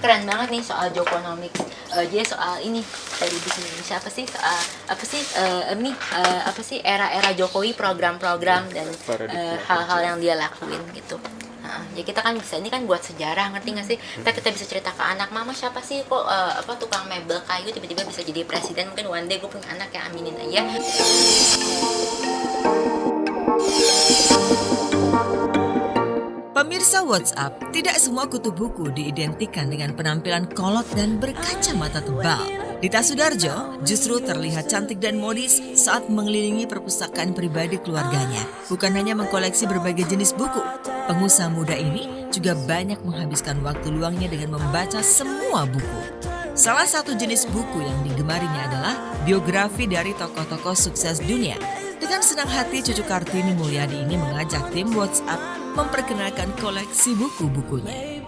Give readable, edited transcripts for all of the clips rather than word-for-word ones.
keren banget nih soal Jokonomics. Dia soal ini dari bisnis Indonesia apa sih era-era Jokowi, program-program dan hal-hal yang dia lakuin gitu. Nah, ya kita kan bisa, ini kan buat sejarah, ngerti nggak sih? Kita bisa cerita ke anak, mama siapa sih kok tukang mebel kayu tiba-tiba bisa jadi presiden. Mungkin one day gue punya anak yang aminin aja. Pemirsa WhatsApp, tidak semua kutu buku diidentikan dengan penampilan kolot dan berkacamata tebal. Dita Sudarjo justru terlihat cantik dan modis saat mengelilingi perpustakaan pribadi keluarganya. Bukan hanya mengkoleksi berbagai jenis buku, pengusaha muda ini juga banyak menghabiskan waktu luangnya dengan membaca semua buku. Salah satu jenis buku yang digemarinya adalah biografi dari tokoh-tokoh sukses dunia. Dengan senang hati, Cucu Kartini Mulyadi ini mengajak tim WhatsApp memperkenalkan koleksi buku-bukunya.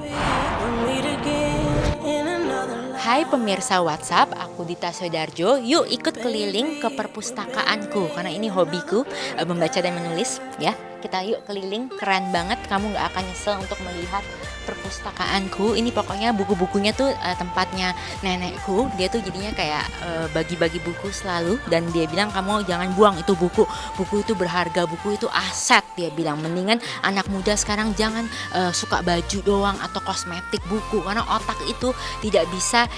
Hai pemirsa WhatsApp, aku Dita Sudarjo. Yuk ikut keliling ke perpustakaanku karena ini hobiku, membaca dan menulis ya. Kita yuk keliling, keren banget, kamu gak akan nyesel untuk melihat perpustakaanku. Ini pokoknya buku-bukunya tuh tempatnya nenekku. Dia tuh jadinya kayak bagi-bagi buku selalu. Dan dia bilang kamu jangan buang itu buku. Buku itu berharga, buku itu aset. Dia bilang mendingan anak muda sekarang jangan suka baju doang atau kosmetik buku. Karena otak itu tidak bisa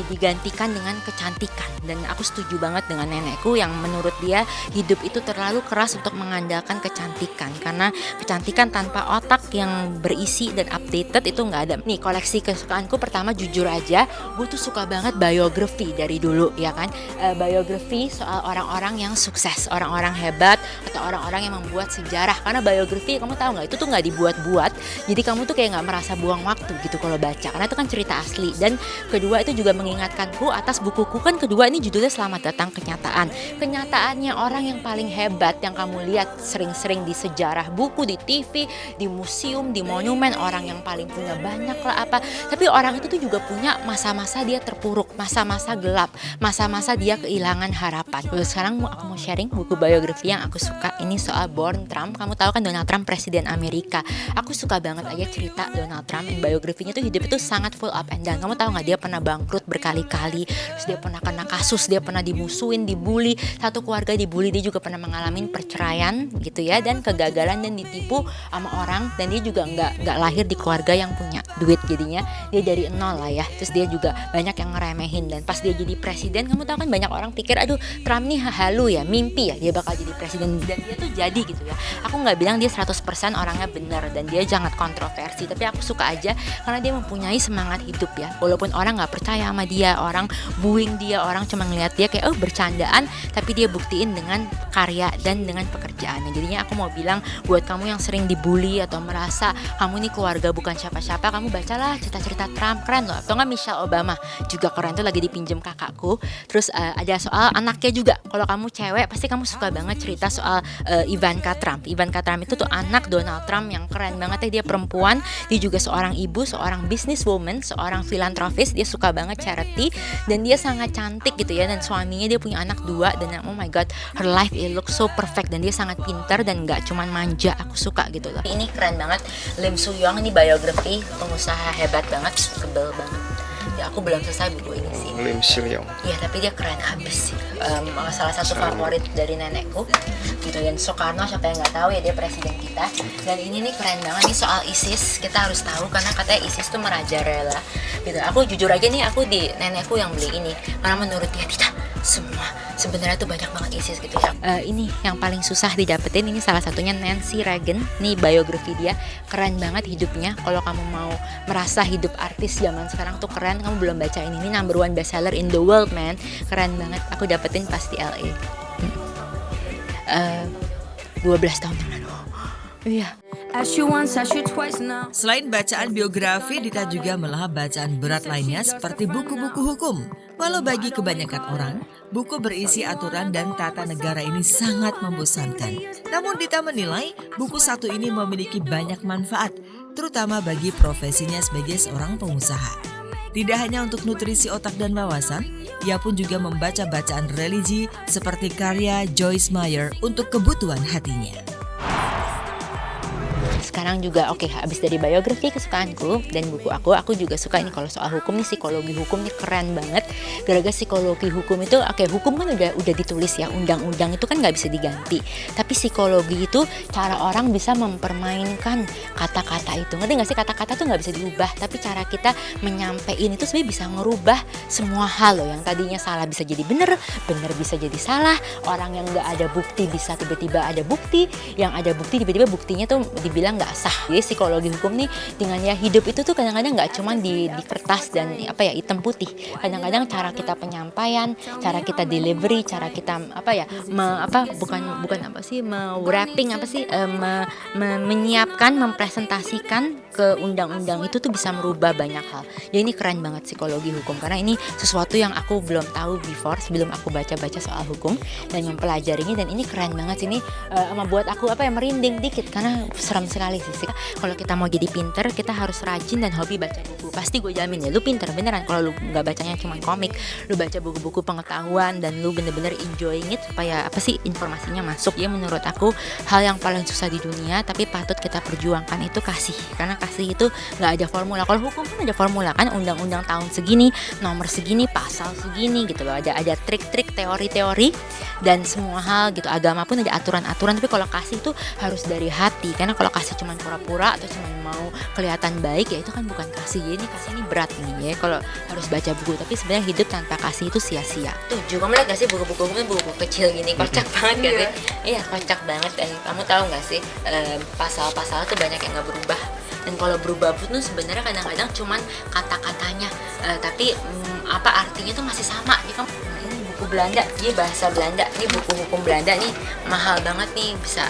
digantikan dengan kecantikan. Dan aku setuju banget dengan nenekku yang menurut dia hidup itu terlalu keras untuk mengandalkan kecantikan, karena kecantikan tanpa otak yang berisi dan updated itu nggak ada. Nih koleksi kesukaanku pertama, jujur aja gue tuh suka banget biografi dari dulu ya kan, biografi soal orang-orang yang sukses, orang-orang hebat atau orang-orang yang membuat sejarah. Karena biografi kamu tahu nggak, itu tuh nggak dibuat-buat, jadi kamu tuh kayak nggak merasa buang waktu gitu kalau baca, karena itu kan cerita asli. Dan kedua itu juga mengingatkanku atas bukuku kan, kedua ini judulnya Selamat Datang Kenyataan. Kenyataannya orang yang paling hebat yang kamu lihat sering-sering di sejarah buku, di TV, di museum, di monumen, orang yang paling punya banyak lah apa. Tapi orang itu tuh juga punya masa-masa dia terpuruk, masa-masa gelap, masa-masa dia kehilangan harapan. Sekarang aku mau sharing buku biografi yang aku suka. Ini soal Born Trump. Kamu tahu kan Donald Trump presiden Amerika. Aku suka banget aja cerita Donald Trump. Dan biografinya tuh hidup itu sangat full up and down. Kamu tahu nggak, dia pernah bangkrut berkali-kali, terus dia pernah kena kasus, dia pernah dimusuhin, dibully, satu keluarga dibully, dia juga pernah mengalami perceraian gitu ya, dan kegagalan dan ditipu sama orang. Dan dia juga nggak lahir di keluarga yang punya duit, jadinya dia dari nol lah ya. Terus dia juga banyak yang ngeremehin, dan pas dia jadi presiden, kamu tahu kan banyak orang pikir aduh Trump nih halu ya, mimpi ya dia bakal jadi presiden, dan dia tuh jadi gitu ya. Aku nggak bilang dia 100% orangnya benar dan dia sangat kontroversi, tapi aku suka aja karena dia mempunyai semangat hidup ya. Walaupun orang nggak percaya sama dia, orang booing dia, orang cuma ngeliat dia kayak bercandaan, tapi dia buktiin dengan karya dan dengan pekerjaannya. Jadinya aku mau bilang buat kamu yang sering dibully atau merasa kamu nih keluarga bukan siapa-siapa, kamu bacalah cerita-cerita Trump, keren loh. Atau nggak Michelle Obama juga keren, tuh lagi dipinjem kakakku. Terus ada soal anaknya juga. Kalau kamu cewek pasti kamu suka banget cerita soal Ivanka Trump. Ivanka Trump itu tuh anak Donald Trump yang keren banget ya. Dia perempuan, dia juga seorang ibu, seorang businesswoman, seorang filantropis. Dia suka banget charity dan dia sangat cantik gitu ya. Dan suaminya dia punya anak 2 dan oh my god, her life it looks so perfect, dan dia sangat pintar dan nggak cuman manja. Aku suka gitu loh. Ini keren banget, Lim Soo-young, ini biografi pengusaha hebat banget, kebel banget ya. Aku belum selesai buku ini sih, Lim Soo-young. Iya, tapi dia keren abis sih. Salah satu favorit dari nenekku gitu. Dan Soekarno, siapa yang nggak tahu ya, dia presiden kita. Dan ini nih keren banget nih soal ISIS. Kita harus tahu karena katanya ISIS tuh merajalela gitu. Aku jujur aja nih, aku di nenekku yang beli ini karena menurut dia tidak semua sebenarnya tuh banyak banget ISIS gitu ya. Ini yang paling susah didapetin, ini salah satunya Nancy Reagan. Nih biografi dia, keren banget hidupnya. Kalau kamu mau merasa hidup artis zaman sekarang tuh keren, kamu belum baca ini number 1 bestseller in the world man. Keren banget, aku dapetin pas di LA 12 tahun yang lalu. Iya. Selain bacaan biografi, Dita juga melahap bacaan berat lainnya seperti buku-buku hukum. Walau bagi kebanyakan orang, buku berisi aturan dan tata negara ini sangat membosankan. Namun Dita menilai buku satu ini memiliki banyak manfaat, terutama bagi profesinya sebagai seorang pengusaha. Tidak hanya untuk nutrisi otak dan wawasan, ia pun juga membaca bacaan religi seperti karya Joyce Meyer untuk kebutuhan hatinya. Sekarang juga oke, habis dari biografi kesukaanku dan buku aku juga suka ini kalau soal hukum nih, psikologi hukum nih keren banget. Gara-gara psikologi hukum itu hukum kan udah ditulis ya, undang-undang itu kan nggak bisa diganti. Tapi psikologi itu cara orang bisa mempermainkan kata-kata itu. Ngerti nggak sih, kata-kata tuh nggak bisa diubah, tapi cara kita menyampaikan itu sebenarnya bisa ngerubah semua hal loh. Yang tadinya salah bisa jadi bener bisa jadi salah. Orang yang nggak ada bukti bisa tiba-tiba ada bukti, yang ada bukti tiba-tiba buktinya tuh dibilang nggak sah. Jadi psikologi hukum nih dengan ya hidup itu tuh kadang-kadang nggak cuma di kertas dan hitam putih. Kadang-kadang cara kita penyampaian, cara kita delivery, cara kita menyiapkan, mempresentasikan ke undang-undang itu tuh bisa merubah banyak hal. Ya ini keren banget psikologi hukum karena ini sesuatu yang aku belum tahu before sebelum aku baca-baca soal hukum dan mempelajarinya, dan ini keren banget sih. Ini buat aku merinding dikit karena serem sekali sih. Kalau kita mau jadi pinter, kita harus rajin dan hobi baca buku. Pasti gue jamin ya, lu pinter beneran kalau lu nggak bacanya cuma komik, lu baca buku-buku pengetahuan dan lu bener-bener enjoying it supaya informasinya masuk. Ya menurut aku hal yang paling susah di dunia tapi patut kita perjuangkan itu kasih, karena kasih itu nggak ada formula. Kalau hukum kan ada formula kan, undang-undang tahun segini, nomor segini, pasal segini gitu loh. Ada trik-trik, teori-teori dan semua hal gitu. Agama pun ada aturan-aturan, tapi kalau kasih itu harus dari hati, karena kalau kasih cuma pura-pura atau cuma mau kelihatan baik ya itu kan bukan kasih. Jadi kasih ini berat nih ya kalau harus baca buku, tapi sebenarnya hidup tanpa kasih itu sia-sia. Tuh juga kamu lihat gak sih buku-buku kecil gini, kocak banget gak sih? Iya kocak banget. Dan kamu tahu gak sih pasal-pasal tuh banyak yang gak berubah, dan kalau berubah pun tuh sebenarnya kadang-kadang cuman kata-katanya, tapi artinya tuh masih sama. Jadi kamu ini buku Belanda, jadi bahasa Belanda, ini buku hukum Belanda nih mahal banget nih, bisa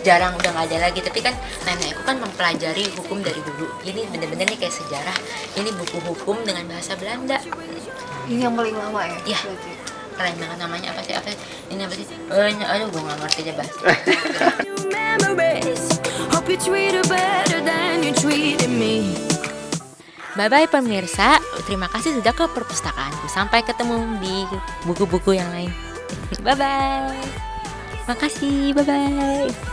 jarang udah nggak ada lagi. Tapi kan nenekku kan mempelajari hukum dari dulu, ini bener-bener nih kayak sejarah. Ini buku hukum dengan bahasa Belanda. Ini yang paling lama ya? Iya. Keren banget, namanya apa sih? Ini apa sih? Aduh gue nggak ngerti aja bahasa. Bye-bye pemirsa, terima kasih sudah ke perpustakaanku. Sampai ketemu di buku-buku yang lain. Bye-bye. Makasih, bye-bye.